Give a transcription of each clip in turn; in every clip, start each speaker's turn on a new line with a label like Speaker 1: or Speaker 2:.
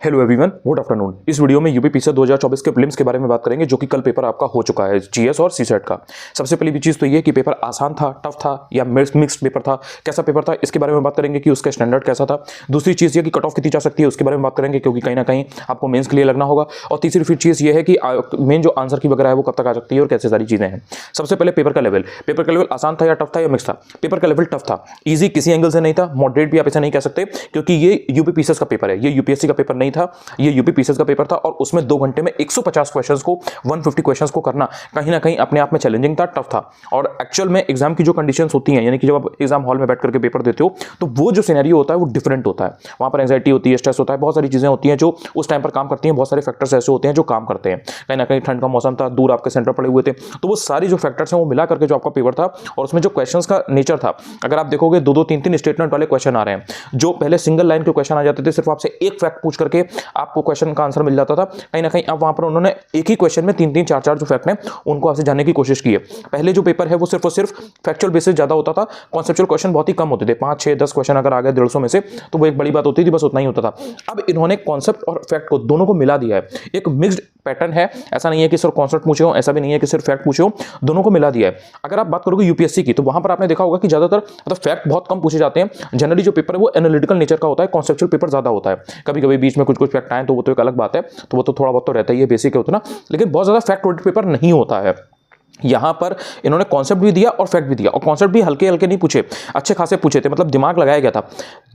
Speaker 1: Hello everyone, good afternoon. इस video में UPPSC 2024 के प्रीलिम्स के बारे में बात करेंगे, जो कि कल पेपर आपका हो चुका है जीएस और सीसेट का। सबसे पहली चीज़ तो ये कि पेपर आसान था, टफ था या मिक्स्ड पेपर था, कैसा पेपर था इसके बारे में बात करेंगे कि उसका स्टैंडर्ड कैसा था। दूसरी चीज़ ये कि कट ऑफ कितनी जा सकती है उसके बारे में बात करेंगे, क्योंकि कहीं ना कहीं आपको मेंस के लिए लगना होगा। और तीसरी फिर चीज़ ये है कि मेन जो आंसर की वगैरह है वो कब तक आ सकती है और कैसे सारी चीज़ें हैं। सबसे पहले पेपर का लेवल आसान था या टफ था या मिक्स था? पेपर का लेवल टफ था, ईजी किसी एंगल से नहीं था, मॉडरेट भी आप ऐसा नहीं कह सकते, क्योंकि ये यूपीपीएससी का पेपर है, ये यूपीएससी का पेपर नहीं था, ये यूपीपीएससी का पेपर था। और उसमें 2 घंटे में 150 क्वेश्चंस को 150 क्वेश्चंस को करना कहीं ना कहीं अपने आप में चैलेंजिंग था, टफ था। और एक्चुअल में एग्जाम की जो कंडीशंस होती हैं, यानी कि जब आप एग्जाम हॉल में बैठ करके पेपर देते हो तो वो जो सिनेरियो होता है वो डिफरेंट होता है। वहां पर एंजाइटी होती है, स्ट्रेस होता है, बहुत सारी चीजें होती हैं जो उस टाइम पर काम करती हैं। बहुत सारे फैक्टर्स ऐसे होते हैं जो काम करते हैं। कहीं ना कहीं ठंड का मौसम था, दूर आपके सेंटर पड़े हुए थे, तो वो सारी जो फैक्टर्स हैं वो मिला करके जो आपका पेपर था। और उसमें जो क्वेश्चंस का नेचर था, अगर आप देखोगे 2-2, 3-3 स्टेटमेंट वाले क्वेश्चन आ रहे हैं। जो पहले सिंगल लाइन के क्वेश्चन आ जाते थे, सिर्फ आपसे एक फैक्ट पूछ करके आपको क्वेश्चन का आंसर मिल जाता था। कहीं ना कहीं अब वहां पर उन्होंने एक ही क्वेश्चन में 3-3, 4-4 जो फैक्ट हैं उनको आपसे जानने की कोशिश की है। पहले जो पेपर है वो सिर्फ और सिर्फ फैक्चुअल बेसिस ज्यादा होता था, कॉन्सेप्चुअल क्वेश्चन बहुत ही कम होते थे। 5, 6, 10 क्वेश्चन अगर आ गए 150 में से तो वो एक बड़ी बात होती थी, बस उतना ही होता था। अब इन्होंने कॉन्सेप्ट और फैक्ट को दोनों को मिला दिया है, एक मिक्स्ड पैटर्न है। ऐसा नहीं है कि सिर्फ कॉन्सेप्ट पूछे हो, ऐसा भी नहीं है कि सिर्फ फैक्ट पूछे हो, दोनों को मिला दिया है। अगर आप बात करोगे यूपीएससी की, तो वहां पर आपने देखा होगा कि ज्यादातर मतलब फैक्ट बहुत कम पूछे जाते हैं। जनरली जो पेपर है वो एनालिटिकल नेचर का होता है, कॉन्सेप्चुअल पेपर ज्यादा होता है। कभी कभी बीच में कुछ फैक्ट आए तो वो तो एक अलग बात है, तो वो तो थोड़ा बहुत तो रहता ही है, बेसिक है उतना, लेकिन बहुत ज्यादा फैक्ट ओरिएंटेड पेपर नहीं होता है। यहां पर इन्होंने कॉन्सेप्ट भी दिया और फैक्ट भी दिया, और कॉन्सेप्ट भी हल्के हल्के नहीं पूछे, अच्छे खासे पूछे थे, मतलब दिमाग लगाया गया था।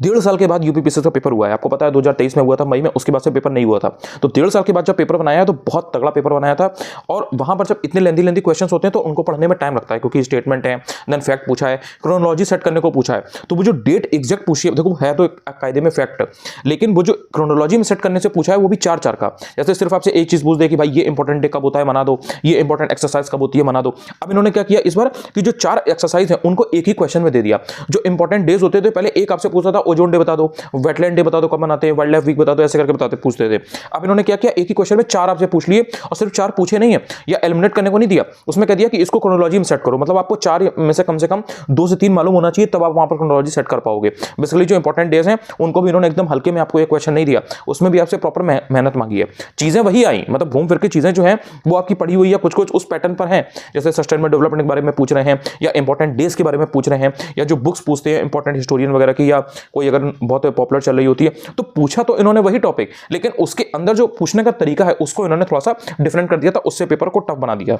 Speaker 1: 1.5 साल के बाद यूपीपीएससी का पेपर हुआ है, आपको पता है 2023 में हुआ था मई में, उसके बाद से पेपर नहीं हुआ था। तो 1.5 साल के बाद जब पेपर बनाया है तो बहुत तगड़ा पेपर बनाया था। और वहां पर जब इतने लेंदी क्वेश्चन होते हैं तो उनको पढ़ने में टाइम लगता है, क्योंकि स्टेटमेंट है, देन फैक्ट पूछा है, क्रोनोलॉजी सेट करने को पूछा है। तो वो जो डेट एग्जैक्ट पूछी है, देखो है तो कायदे में फैक्ट, लेकिन वो जो क्रोनोलॉजी में सेट करने से पूछा है वो भी 4-4 का। जैसे सिर्फ आपसे एक चीज पूछ दे कि भाई ये इंपॉर्टेंट डे कब होता है, बना दो, ये इंपॉर्टेंट एक्सरसाइज कब होती है, बना दो। अब इन्होंने क्या किया इस बार कि जो 4 एक्सरसाइज हैं उनको एक ही क्वेश्चन में दे दिया। जो इंपॉर्टेंट डेज होते थे, पहले एक आपसे पूछता था ओजोन डे बता दो, वेटलैंड डे बता दो कब मनाते हैं, वाइल्ड लाइफ वीक बता दो, ऐसे करके बताते पूछते थे। अब इन्होंने क्या किया, एक ही क्वेश्चन में 4 आपसे पूछ लिए, और सिर्फ 4 पूछे नहीं है या एलिमिनेट करने को नहीं दिया, उसमें कह दिया कि इसको क्रोनोलॉजी में सेट करो। मतलब आपको 4 में से कम 2 से 3 मालूम होना चाहिए, तब आप वहां पर क्रोनोलॉजी सेट कर पाओगे। बेसिकली जो इंपॉर्टेंट डेज हैं उनको भी इन्होंने एकदम हल्के में आपको एक क्वेश्चन नहीं दिया, उसमें भी आपसे प्रॉपर मेहनत मांगी है। चीजें वही आई, मतलब घूम फिर के चीजें जो हैं वो आपकी पढ़ी हुई है, कुछ कुछ उस पैटर्न पर हैं। जैसे सस्टेनेबल डेवलपमेंट के बारे में पूछ रहे हैं, या इंपॉर्टेंट डेज के बारे में पूछ रहे हैं, या जो बुक्स पूछते हैं इंपॉर्टेंट हिस्टोरियन वगैरह की, या कोई अगर बहुत पॉपुलर चल रही होती है, तो पूछा तो इन्होंने वही टॉपिक, लेकिन उसके अंदर जो पूछने का तरीका है उसको इन्होंने थोड़ा सा डिफरेंट कर दिया था, उससे पेपर को टफ बना दिया।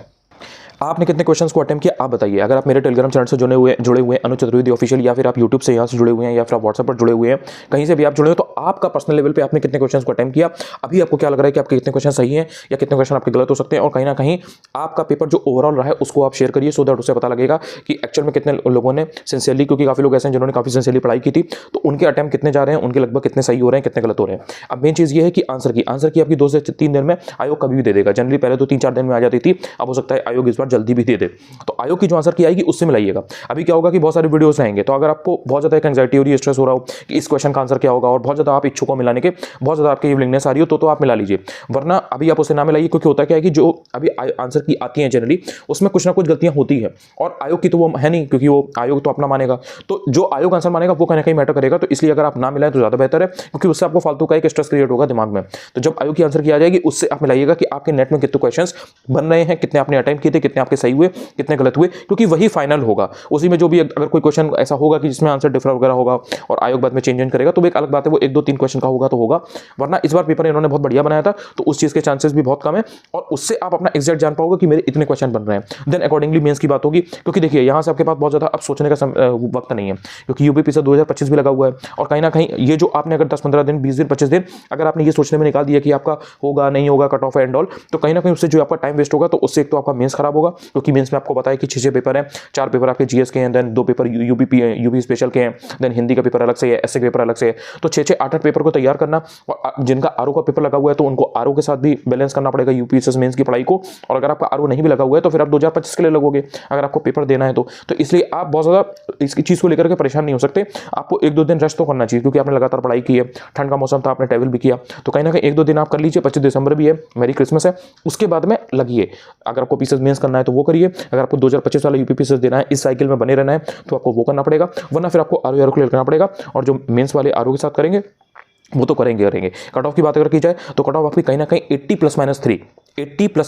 Speaker 1: आपने कितने क्वेश्चंस को अटेम्प्ट किया आप बताइए। अगर आप मेरे टेलीग्राम चैनल से जुड़े हुए हैं अनुज चतुर्वेदी ऑफिशियल, या फिर आप यूट्यूब से यहाँ से जुड़े हुए हैं, या फिर आप व्हाट्सएप पर जुड़े हुए हैं, कहीं से भी आप जुड़े हो, तो आपका पर्सनल लेवल पे आपने कितने क्वेश्चंस को अटेम्प्ट किया, अभी आपको क्या लग रहा है कि आपके कितने क्वेश्चन सही हैं या कितने क्वेश्चन आपके गलत हो सकते हैं। और कहीं ना कहीं आपका पेपर जो ओवरऑल रहा है उसको आप शेयर करिए, सो दैट उससे पता लगेगा कि एक्चुअल में कितने लोगों ने सिंसियरली, क्योंकि काफी लोग ऐसे हैं जिन्होंने काफी सिंसियरली पढ़ाई की थी, तो उनके अटेम्प्ट कितने जा रहे हैं, उनके लगभग कितने सही हो रहे हैं, कितने गलत हो रहे हैं। अब मेन चीज ये है कि आंसर की आपकी 2 से 3 दिन में आयोग कभी भी दे देगा। जनरली पहले तो 3-4 दिन में आ जाती थी, अब हो सकता है आयोग इस बार जल्दी भी दे दे। तो आयोग की जो आंसर की आएगी उससे मिलाइएगा। अभी क्या होगा कि बहुत सारे वीडियोस रहेंगे, तो अगर आपको बहुत ज्यादा एक एंजाइटी हो रही है, स्ट्रेस हो रहा हो कि इस क्वेश्चन का आंसर क्या होगा, और बहुत ज्यादा आप इच्छुक हो मिलाने के, बहुत ज्यादा आपकी विलिंगनेस आ रही हो, तो आप मिला लीजिए। वरना अभी आप उसे ना मिलाइए, क्योंकि होता क्या है कि जो अभी आंसर की आती है जनरली उसमें कुछ ना कुछ गलतियां होती है, और आयोग की तो वो है नहीं, क्योंकि वो आयोग तो अपना मानेगा, तो जो आयोग आंसर मानेगा वो कहीं ना कहीं मैटर करेगा। तो इसलिए अगर आप ना मिलाएं तो ज्यादा बेहतर है, क्योंकि उससे आपको फालतू का एक स्ट्रेस क्रिएट होगा दिमाग में। तो जब आयोग की आंसर की आ जाएगी उससे आप मिलाइएगा कि आपके नेट में कितने क्वेश्चंस बन रहे हैं, कितने आपने अटेम्प्ट किए थे, कितने आपके सही हुए, कितने गलत हुए, क्योंकि वही फाइनल होगा। उसी में जो भी अगर कोई क्वेश्चन ऐसा होगा कि जिसमें आंसर डिफर वगैरह होगा और आयोग बाद में चेंज करेगा, तो एक अलग बात है, वो 1-2-3 क्वेश्चन का होगा तो होगा। वरना इस बार पेपर इन्होंने बहुत बढ़िया बनाया था, तो उस चीज के चांसेस भी बहुत कम है, और उससे आप अपना एग्जैक्ट जान पाओगे कि मेरे इतने क्वेश्चन बन रहे हैं। देन अकॉर्डिंगली मेंस की बात होगी, क्योंकि देखिए यहां से आपके पास बहुत ज्यादा अब सोचने का वक्त नहीं है, क्योंकि यूपीपीएससी 2025 भी लगा हुआ है। और कहीं ना कहीं ये जो आपने अगर 10-15 दिन, 20 दिन, 25 दिन अगर आपने ये सोचने में निकाल दिया कि आपका होगा नहीं होगा, कट ऑफ एंड ऑल, तो कहीं ना कहीं उससे जो आपका टाइम वेस्ट होगा, तो उससे एक तो आपका मेंस खराब होगा, क्योंकि मेंस में आपको पता है कि 6 पेपर हैं, 4 पेपर आपके जीएस के हैं, देन 2 पेपर यूपी स्पेशल के हैं, देन हिंदी का पेपर अलग से है, एसए पेपर अलग से है। तो 6-6, 8-8 पेपर को तैयार करना, और जिनका आरओ का पेपर लगा हुआ है तो उनको आरओ के साथ भी बैलेंस करना पड़ेगा यूपीएससी मेंस की पढ़ाई को। और अगर आपका आरओ नहीं भी लगा हुआ है तो फिर आप 2025 के लिए लगोगे अगर आपको पेपर देना है तो इसलिए आप बहुत ज्यादा इसकी चीज को लेकर के परेशान नहीं हो सकते। आपको 1-2 दिन रेस्ट तो करना चाहिए, क्योंकि आपने लगातार पढ़ाई की है, ठंड का मौसम था, आपने ट्रैवल भी किया, तो कहीं ना कहीं 1-2 दिन आप कर लीजिए। 25 दिसंबर भी है, मेरी क्रिसमस है, उसके बाद में लगिए। अगर आपको पीसीएस मेंस करना है तो वो करिए, अगर आपको 2025 वाला यूपीपीएससी देना है, इस साइकिल में बने रहना है, तो आपको वो करना पड़ेगा, वरना फिर आपको आरओ क्लियर करना पड़ेगा। और जो मेंस वाले आरओ के साथ करेंगे वो तो करेंगे। कट ऑफ की बात अगर की जाए तो कट ऑफ आपकी कहीं ना कहीं 80 प्लस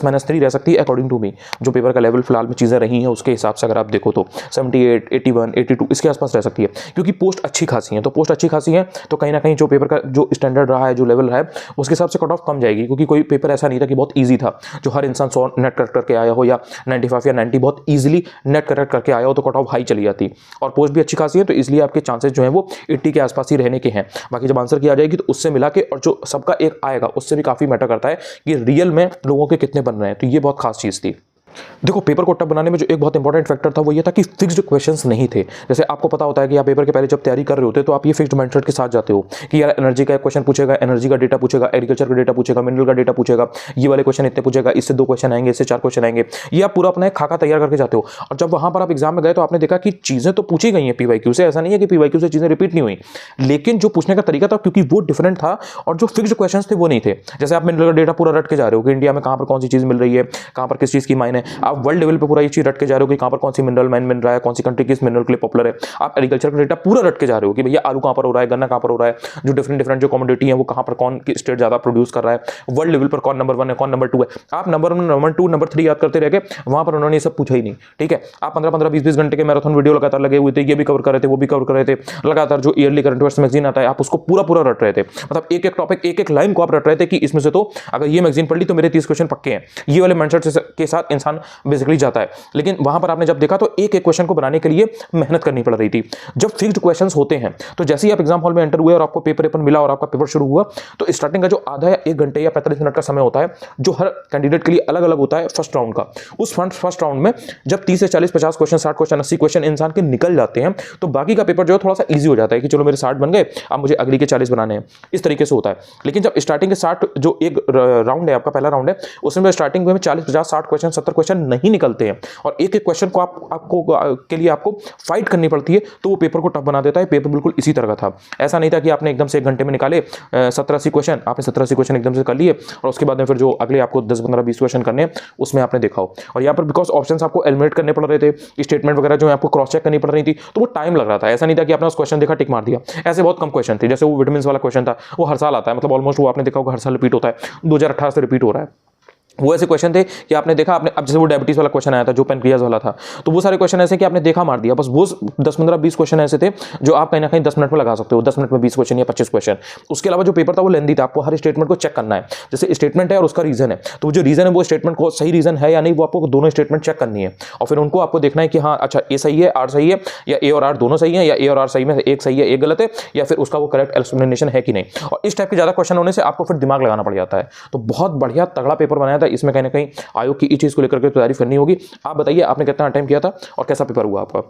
Speaker 1: माइनस 3 रह सकती है अकॉर्डिंग टू मी। जो पेपर का लेवल फिलहाल में चीज़ें रही हैं उसके हिसाब से अगर आप देखो तो 78, 81, 82 इसके आसपास रह सकती है, क्योंकि पोस्ट अच्छी खासी है। तो पोस्ट अच्छी खासी है तो कहीं ना कहीं जो पेपर का जो स्टैंडर्ड रहा है, जो लेवल है, उसके हिसाब से कट ऑफ कम जाएगी, क्योंकि कोई पेपर ऐसा नहीं था कि बहुत ईजी था, जो हर इंसान 100 नेट करेक्ट करके आया हो या 95 या 90 बहुत ईजिली नेट करेक्ट करके आया हो, तो कट ऑफ हाई चली जाती। और पोस्ट भी अच्छी खासी है, तो इसलिए आपके चांसेस जो है वो 80 के आसपास ही रहने के हैं। बाकी जब आंसर किया जाएगी तो उससे मिला के और जो सबका एक आएगा उससे भी काफ़ी मैटर करता है कि रियल में लोगों के कितने बन रहे हैं। तो ये बहुत खास चीज़ थी। देखो, पेपर को टफ बनाने में जो एक बहुत इंपॉर्टेंट फैक्टर था वो ये था कि फिक्स्ड क्वेश्चंस नहीं थे। जैसे आपको पता होता है कि आप पेपर के पहले जब तैयारी कर रहे होते तो आप ये फिक्स्ड माइंडसेट के साथ जाते हो कि यार एनर्जी का एक क्वेश्चन पूछेगा, एनर्जी का डेटा पूछेगा, एग्रीकल्चर का डेटा पूछेगा, मिनरल का डेटा पूछेगा, ये वाले क्वेश्चन इतने पूछेगा, इससे 2 क्वेश्चन आएंगे, इससे 4 क्वेश्चन आएंगे। ये आप पूरा अपना एक खाका तैयार करके जाते हो। और जब वहां पर आप एग्जाम में गए तो आपने देखा कि चीजें तो पूछी गई हैं पीवाईक्यू से, ऐसा नहीं है कि पीवाईक्यू से चीजें रिपीट नहीं हुई, लेकिन जो पूछने का तरीका था क्योंकि वो डिफरेंट था और जो फिक्स्ड क्वेश्चन थे वो नहीं थे। जैसे आप मिनरल का डेटा पूरा रट के जा रहे हो कि इंडिया में कहां पर कौन सी चीज मिल रही है, कहां पर किस चीज की माइन है, आप वर्ल्ड लेवल पर पूरा ये चीज रट के जा रहे हो कि कहां पर कौन सी मिनरल माइन मिल रहा है, कौन सी कंट्री किस मिनरल के लिए पॉपुलर है। आप एग्रीकल्चर का डेटा पूरा रट के जा रहे हो कि भैया आलू कहां पर हो रहा है, गन्ना कहां पर हो रहा है, जो डिफरेंट जो कमोडिटी है वो कहां पर कौन की स्टेट ज्यादा प्रोड्यूस कर रहा है, वर्ल्ड लेवल पर कौन नंबर 1 है, कौन नंबर 2 है। आप नंबर 1, नंबर 2, नंबर 3 याद करते रह गए, वहां पर उन्होंने ये सब पूछा ही नहीं। ठीक है, आप 15-15, 20-20 घंटे के मैराथन वीडियो लगातार लगे हुए थे, ये भी कवर कर रहे थे, वो भी कवर कर रहे थे, लगातार जो ईयरली करंट अफेयर्स मैगजीन आता है आप उसको पूरा रट रहे थे। मतलब एक एक टॉपिक, एक एक लाइन को आप रट रहे थे कि इसमें से तो अगर ये मैगजीन पढ़ ली तो मेरे 30 क्वेश्चन पक्के हैं। ये वाले माइंडसेट के साथ इंसान बेसिकली जाता है, लेकिन वहां पर आपने जब देखा तो एक एक क्वेश्चन को बनाने के लिए मेहनत करनी पड़ रही थी। जब फिक्स्ड क्वेश्चंस होते हैं तो जैसे ही आप एग्जाम हॉल में एंटर हुए और आपको पेपर मिला और आपका पेपर शुरू हुआ, तो स्टार्टिंग का जो आधा या 1 घंटे या 45 मिनट का समय होता है, जो हर कैंडिडेट के लिए अलग अलग होता है फर्स्ट राउंड का, उस फर्स्ट राउंड में जब 30 से 40, 50 क्वेश्चन, 60 क्वेश्चन, 80 क्वेश्चन इंसान के निकल जाते हैं, तो बाकी का पेपर जो है थोड़ा सा ईजी हो जाता है कि चलो मेरे 60 बन गए, अब मुझे अगली के 40 बनाने हैं, इस तरीके से होता है। लेकिन जब स्टार्टिंग के 60 जो एक राउंड है, आपका पहला राउंड है, उसमें स्टार्टिंग में 40, 50, 60 क्वेश्चन, 70 क्वेश्चन नहीं निकलते हैं और एक एक क्वेश्चन को आपको के लिए आपको फाइट करनी पड़ती है, तो वो पेपर को टफ बना देता है। पेपर बिल्कुल इसी तरह का था। ऐसा नहीं था कि आपने एकदम से 1 घंटे में निकाले 70-80 क्वेश्चन, आपने 70-80 क्वेश्चन एकदम से कर लिए और उसके बाद में फिर जो अगले आपको 10-15-20 क्वेश्चन करने हैं उसमें आपने देखा हो। और यहाँ पर बिकॉज ऑप्शंस आपको एलिमिनेट करने पड़ रहे थे, स्टेटमेंट वगैरह जो है आपको क्रॉस चेक करनी पड़ रही थी, तो वो टाइम लग रहा था। ऐसा नहीं था कि आपने उस क्वेश्चन देखा, टिक मार दिया। ऐसे बहुत कम क्वेश्चन थे। जैसे वो विटामिन वाला क्वेश्चन था, वो हर साल आता है, मतलब ऑलमोस्ट वो आपने देखा होगा हर साल रिपीट होता है, 2018 से रिपीट हो रहा है। वो ऐसे क्वेश्चन थे कि आपने देखा, आपने अब जैसे वो डायबिटीज वाला क्वेश्चन आया था जो पेनक्रियाज वाला था, तो वो सारे क्वेश्चन ऐसे कि आपने देखा मार दिया। बस वो 10-15-20 क्वेश्चन ऐसे थे जो आप कहीं ना कहीं 10 मिनट में लगा सकते हो, 10 मिनट में 20 क्वेश्चन या 25 क्वेश्चन। उसके अलावा जो पेपर था वो लेंदी था, आपको हर स्टेटमेंट को चेक करना है। जैसे स्टेटमेंट है और उसका रीजन है, तो वो जो रीजन है वो स्टेटमेंट को सही रीजन है या नहीं, वो आपको दोनों स्टेटमेंट चेक करनी है और फिर उनको आपको देखना है कि हाँ अच्छा ए सही है, आर सही है, या ए और आर दोनों सही है, या ए और आर सही में एक सही है एक गलत है, या फिर उसका वो करेक्ट एक्सप्लेनेशन है कि नहीं। और इस टाइप के ज्यादा क्वेश्चन होने से आपको फिर दिमाग लगाना पड़ जाता है। तो बहुत बढ़िया तगड़ा पेपर बनाया था। इसमें कहीं ना कहीं आयोग की इस चीज को लेकर के तैयारी करनी होगी। आप बताइए आपने कितना टाइम किया था और कैसा पेपर हुआ आपका?